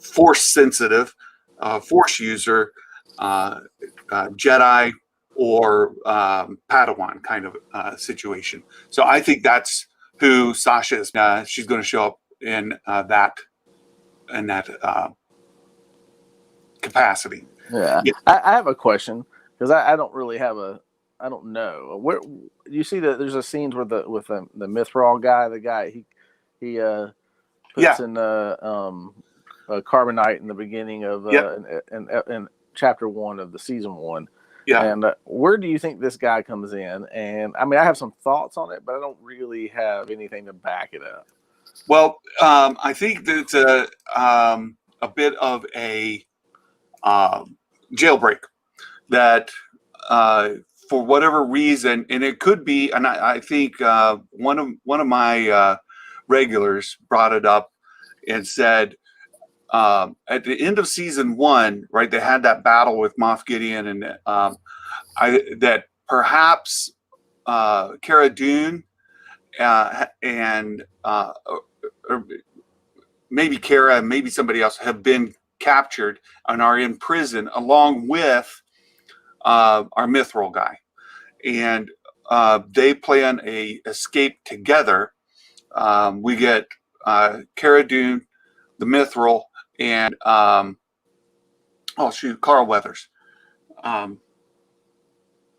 force-sensitive, force user, Jedi or Padawan kind of situation. So I think that's who Sasha is. She's going to show up in that capacity. Yeah. I have a question because I don't really have I don't know where you see that there's a scenes where the Mithril guy, he puts in carbonite in the beginning of in chapter 1 of the season 1. Yeah. And where do you think this guy comes in? And I mean, I have some thoughts on it, but I don't really have anything to back it up. Well, I think that it's a bit of a jailbreak that for whatever reason, and it could be, and I think one of my regulars brought it up and said at the end of season 1, right, they had that battle with Moff Gideon, and that perhaps Cara Dune and or maybe Cara and maybe somebody else have been captured and are in prison along with our Mithril guy, and they plan a escape together. We get Cara Dune, the Mithril, and Carl Weathers,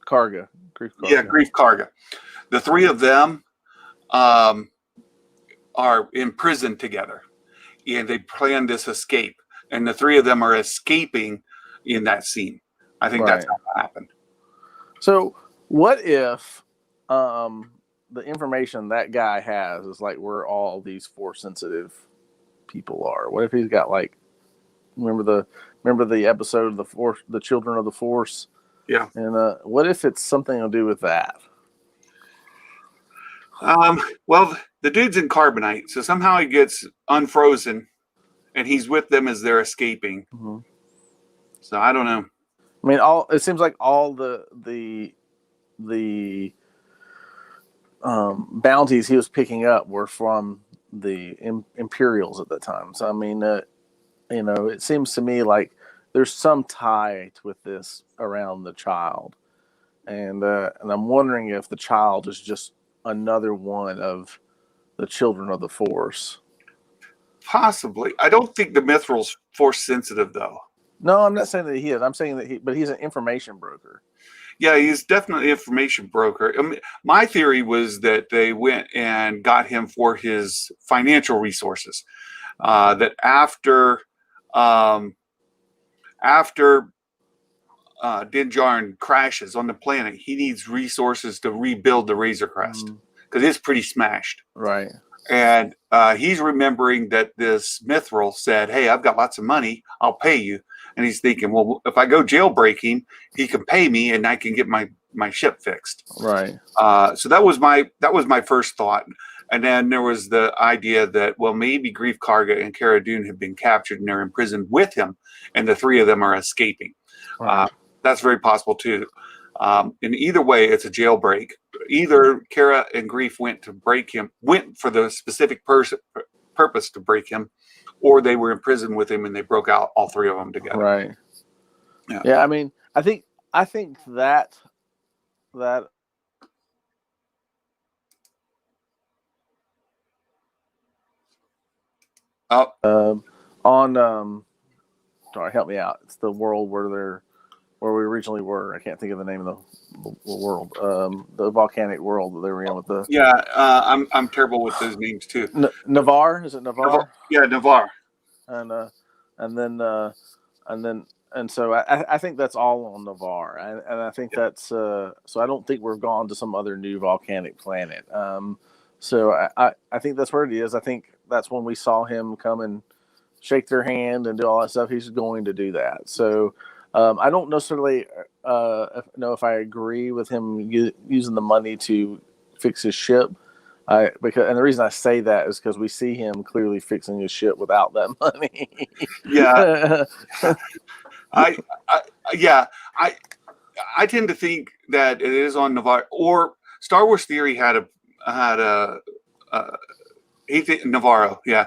Karga, Grief Karga. Yeah, Grief Karga. The three of them are in prison together, and they plan this escape. And the three of them are escaping in that scene. I think that's how it happened. So, what if the information that guy has is like where all these force sensitive people are? What if he's got like remember the episode of the Children of the Force? Yeah. And what if it's something to do with that? Well, the dude's in carbonite, so somehow he gets unfrozen, and he's with them as they're escaping. Mm-hmm. So I don't know. I mean, it seems like all the bounties he was picking up were from the Imperials at the time. So I mean, it seems to me like there's some tie with this around the child, and I'm wondering if the child is just another one of the Children of the Force. Possibly. I don't think the Mithril's force sensitive, though. No, I'm not saying that he is. I'm saying that but he's an information broker. Yeah, he's definitely an information broker. I mean, my theory was that they went and got him for his financial resources. That after Din Djarin crashes on the planet, he needs resources to rebuild the Razor Crest because it's pretty smashed. Right. And he's remembering that this Mithril said, "Hey, I've got lots of money. I'll pay you." And he's thinking, well, if I go jailbreaking, he can pay me, and I can get my ship fixed. Right. So that was my first thought. And then there was the idea that, well, maybe Grief Karga and Cara Dune have been captured and they're in prison with him, and the three of them are escaping. Right. That's very possible too. In either way, it's a jailbreak. Either Cara and Grief went for the specific purpose to break him, or they were in prison with him and they broke out all three of them together. Right. Yeah. I mean, I think that sorry, help me out. It's the world where we originally were. I can't think of the name of the world. The volcanic world that they were in with the. Yeah, I'm terrible with those names too. Navarre, is it Navarre? Yeah, Navarre. And so I think that's all on Navarre, and I think that's so I don't think we're gone to some other new volcanic planet. So I think that's where it is. I think that's when we saw him come and shake their hand and do all that stuff. He's going to do that. So I don't necessarily know if I agree with him using the money to fix his ship, And the reason I say that is because we see him clearly fixing his ship without that money. Yeah. I, I yeah, I tend to think that it is on Navarro, or Star Wars Theory had a Navarro. Yeah,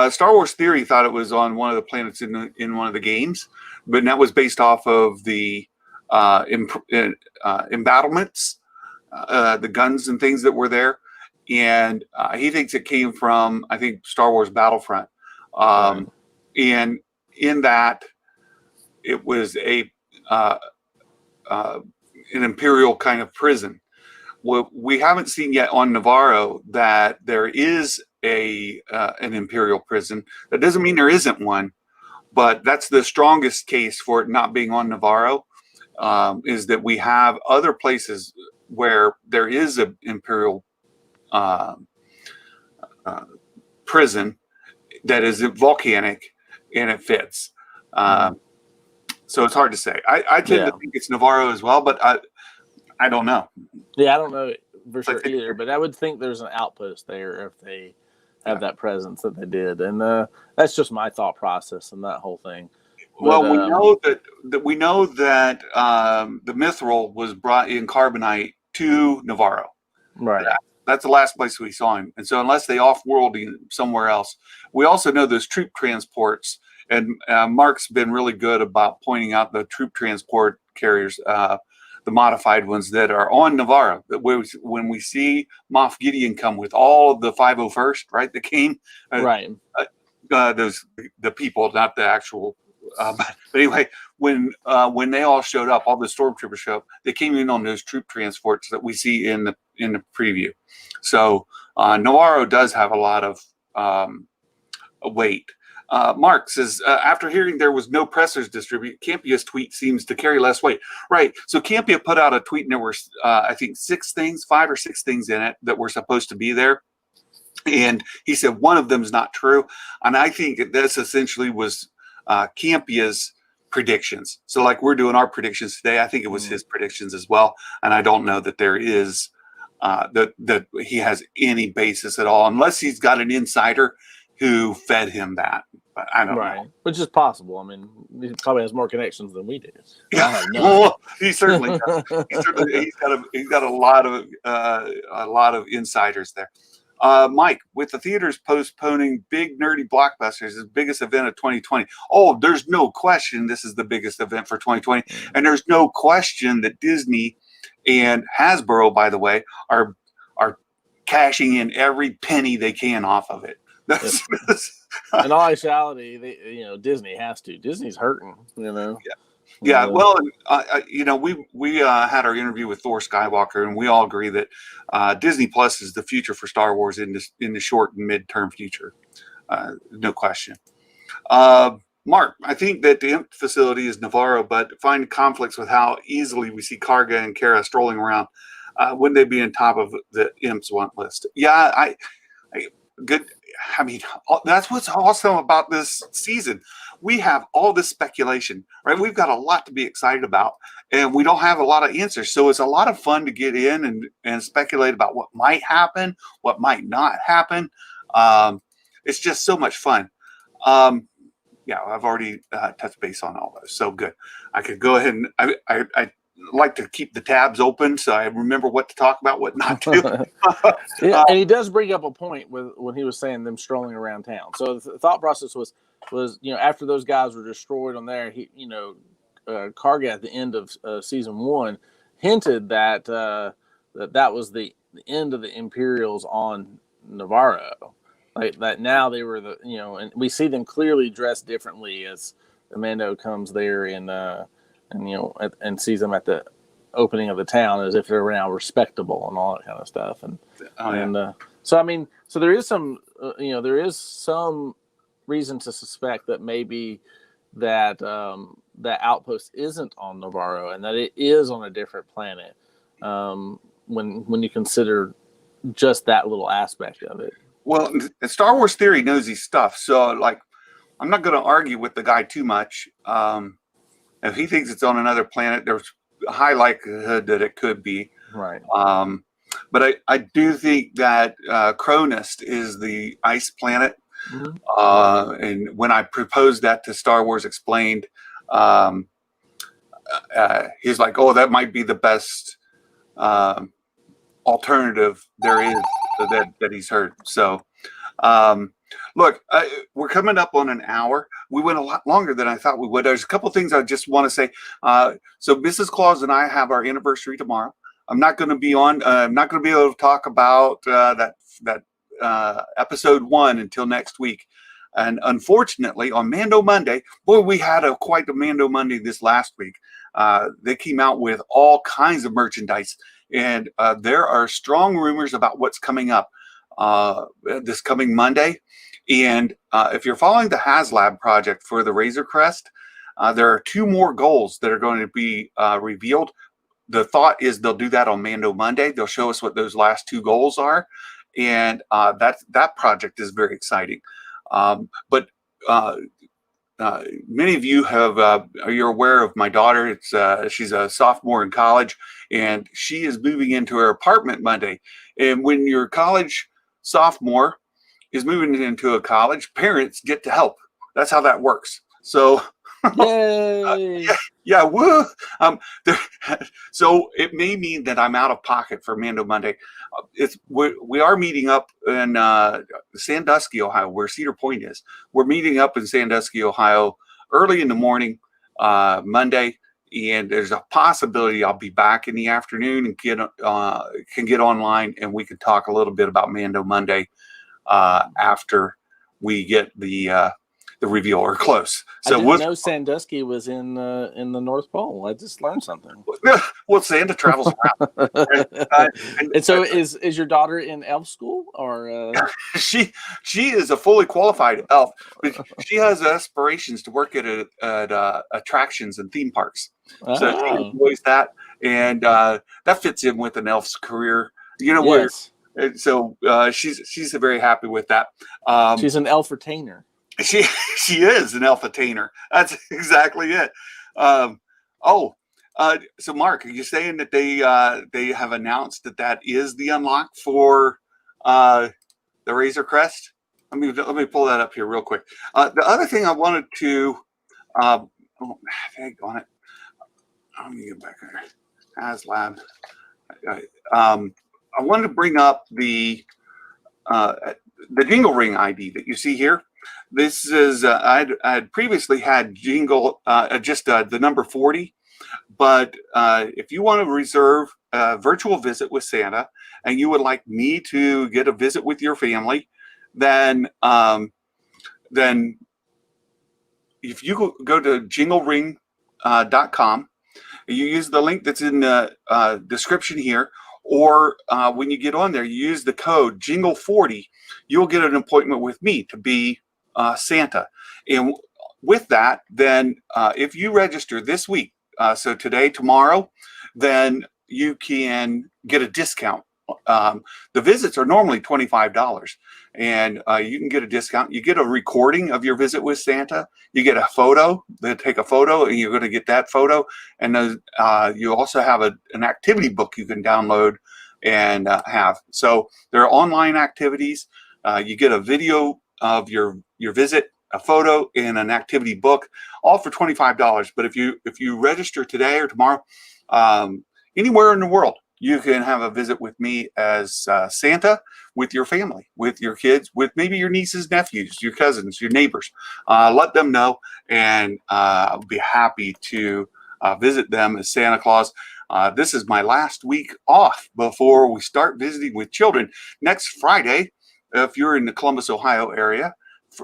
Star Wars Theory thought it was on one of the planets in one of the games, but that was based off of the embattlements, the guns and things that were there, and he thinks it came from, I think, Star Wars Battlefront, Right. and in that it was uh, an imperial kind of prison. What we haven't seen yet on Navarro that there is an imperial prison. That doesn't mean there isn't one, but that's the strongest case for it not being on Navarro. Is that we have other places where there is an imperial uh, prison that is volcanic and it fits. So it's hard to say. I tend to think it's Navarro as well, but I don't know. Yeah, I don't know for sure either, but I would think there's an outpost there if they have that presence that they did, and that's just my thought process and that whole thing. Well, we know that the mithril was brought in carbonite to Navarro. Right. That's the last place we saw him, and so unless they off-world somewhere else, we also know those troop transports. And Mark's been really good about pointing out the troop transport carriers, the modified ones that are on Navarro. That when we see Moff Gideon come with all of the 501st, right? That came, right. The people, not the actual. But anyway, when they all showed up, all the stormtroopers showed up. They came in on those troop transports that we see in the preview. So Navarro does have a lot of weight. Mark says, after hearing there was no pressers distributed, Campia's tweet seems to carry less weight. Right. So Campia put out a tweet and there were, I think, 5 or 6 things in it that were supposed to be there. And he said one of them is not true. And I think this essentially was Campia's predictions. So like we're doing our predictions today, I think it was his predictions as well. And I don't know that there is, that he has any basis at all, unless he's got an insider who fed him that. But I don't know. Which is possible. I mean, he probably has more connections than we do. Yeah, well, he certainly does. He's got a lot of insiders there. Mike, with the theaters postponing big nerdy blockbusters, the biggest event of 2020. Oh, there's no question this is the biggest event for 2020, and there's no question that Disney and Hasbro, by the way, are cashing in every penny they can off of it. In all actuality, Disney has to. Disney's hurting, Yeah. Well, we had our interview with Thor Skywalker, and we all agree that Disney Plus is the future for Star Wars in the short and mid-term future. No question. Mark, I think that the Imp facility is Navarro, but find conflicts with how easily we see Karga and Kara strolling around. Wouldn't they be on top of the Imp's want list? Yeah, good. I mean, that's what's awesome about this season. We have all this speculation, right? We've got a lot to be excited about, and we don't have a lot of answers. So it's a lot of fun to get in and speculate about what might happen, what might not happen. It's just so much fun. Yeah, I've already touched base on all those. So good. I could go ahead and I like to keep the tabs open so I remember what to talk about, what not to. Yeah, and he does bring up a point when he was saying them strolling around town. So the thought process was after those guys were destroyed on there, Karga at the end of season 1 hinted that that was the end of the Imperials on Navarro. Like that now they were and we see them clearly dressed differently as Mando comes there and sees them at the opening of the town as if they're now respectable and all that kind of stuff. So there is some reason to suspect that maybe that that outpost isn't on Navarro and that it is on a different planet. When you consider just that little aspect of it. Well, Star Wars Theory knows his stuff, so I'm not going to argue with the guy too much. If he thinks it's on another planet, there's a high likelihood that it could be. Right. But I do think that Cronus is the ice planet. Mhm. And when I proposed that to Star Wars Explained, um, he's like, "Oh, that might be the best alternative there is that he's heard." So, look, we're coming up on an hour. We went a lot longer than I thought we would. There's a couple things I just want to say. So, Mrs. Claus and I have our anniversary tomorrow. I'm not going to be on. I'm not going to be able to talk about that episode 1 until next week. And unfortunately, on Mando Monday, boy, we had quite a Mando Monday this last week. They came out with all kinds of merchandise, and there are strong rumors about what's coming up this coming Monday. And if you're following the HasLab project for the Razor Crest, there are 2 more goals that are going to be revealed. The thought is they'll do that on Mando Monday. They'll show us what those last 2 goals are, and that project is very exciting. But many of you you're aware of my daughter. She's a sophomore in college, and she is moving into her apartment Monday. And when your college sophomore is moving into a college, parents get to help. That's how that works. So, Yay! yeah, woo. So it may mean that I'm out of pocket for Mando Monday. We are meeting up in Sandusky, Ohio, where Cedar Point is. We're meeting up in Sandusky, Ohio, early in the morning Monday, and there's a possibility I'll be back in the afternoon and can get online, and we can talk a little bit about Mando Monday after we get the reveal or close. So I didn't know Sandusky was in the North Pole. I just learned something. Well, Santa travels around. And so, is your daughter in elf school, or she is a fully qualified elf, but she has aspirations to work at attractions and theme parks. So she enjoys that, and that fits in with an elf's career. You know, yes. So she's very happy with that. She's an elf retainer. She is an elf attainer. That's exactly it. So Mark, are you saying that they have announced that is the unlock for the Razor Crest? Let me pull that up here real quick. The other thing I wanted to hang on it. Let me get back here. HasLab. I wanted to bring up the JingleRing ID that you see here. This is I had previously had jingle just the number 40, but if you want to reserve a virtual visit with Santa and you would like me to get a visit with your family, then if you go to JingleRing.com, you use the link that's in the description here, or when you get on there, you use the code Jingle40, you'll get an appointment with me to be Santa. And with that, then if you register this week, so today, tomorrow, then you can get a discount. The visits are normally $25, and you can get a discount. You get a recording of your visit with Santa. You get a photo. They take a photo, and you're going to get that photo. And you also have an activity book you can download and have. So there are online activities. You get a video of your visit, a photo, and an activity book, all for $25. But if you register today or tomorrow, anywhere in the world, you can have a visit with me as Santa with your family, with your kids, with maybe your nieces, nephews, your cousins, your neighbors. Let them know, and I'll be happy to visit them as Santa Claus. This is my last week off before we start visiting with children. Next Friday, if you're in the Columbus, Ohio area,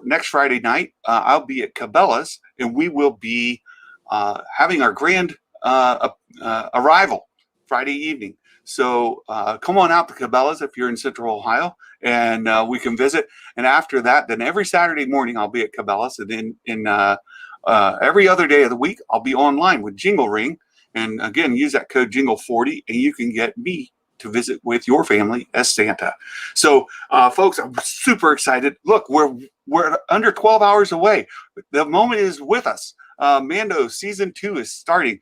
next Friday night, I'll be at Cabela's, and we will be having our grand arrival Friday evening. So come on out to Cabela's if you're in Central Ohio, and we can visit. And after that, then every Saturday morning, I'll be at Cabela's, and then in every other day of the week, I'll be online with JingleRing. And again, use that code Jingle40, and you can get me to visit with your family as Santa. So, folks, I'm super excited. Look, we're under 12 hours away. The moment is with us. Mando season 2 is starting.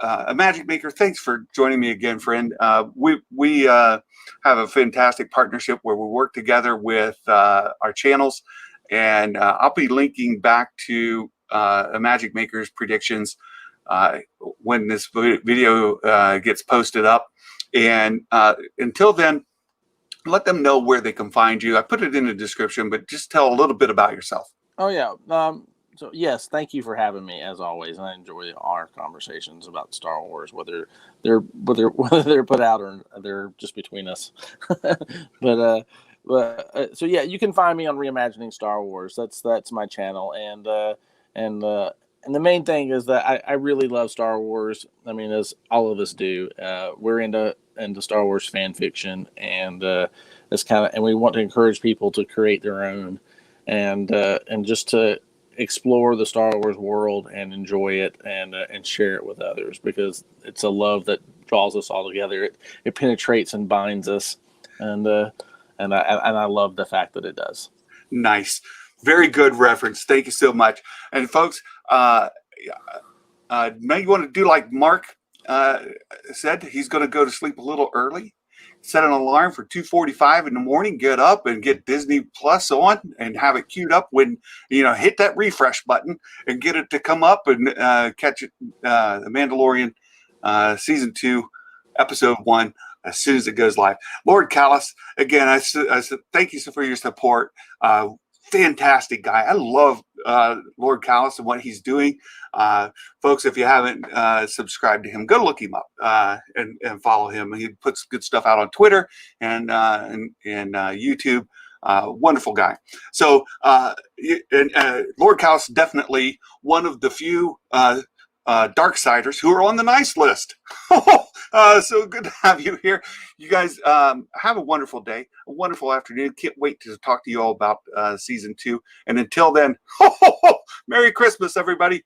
Imagic Maker, thanks for joining me again, friend. We have a fantastic partnership where we work together with our channels, and I'll be linking back to Imagic Maker's predictions when this video gets posted up. And until then, let them know where they can find you. I put it in the description, but just tell a little bit about yourself. Oh yeah. So yes, thank you for having me as always. And I enjoy our conversations about Star Wars, whether they're put out or they're just between us. but so yeah, you can find me on Reimagining Star Wars. That's my channel, and the main thing is that I really love Star Wars. I mean, as all of us do, we're into Star Wars fan fiction, and it's and we want to encourage people to create their own, and just to explore the Star Wars world and enjoy it, and share it with others, because it's a love that draws us all together. It penetrates and binds us, and I love the fact that it does. Nice. Very good reference. Thank you so much. And folks, now you want to do like Mark said, he's going to go to sleep a little early, set an alarm for 2:45 in the morning, get up and get Disney Plus on and have it queued up when, hit that refresh button and get it to come up and catch it, the Mandalorian season 2, episode 1, as soon as it goes live. Lord Callis, again, I said thank you for your support. Fantastic guy. I love Lord Callis and what he's doing. Folks, if you haven't subscribed to him, go look him up and follow him. He puts good stuff out on Twitter and YouTube. Wonderful guy. So, Lord Callis, definitely one of the few Darksiders who are on the nice list. So good to have you here. You guys have a wonderful day, a wonderful afternoon. Can't wait to talk to you all about season 2. And until then, Merry Christmas, everybody.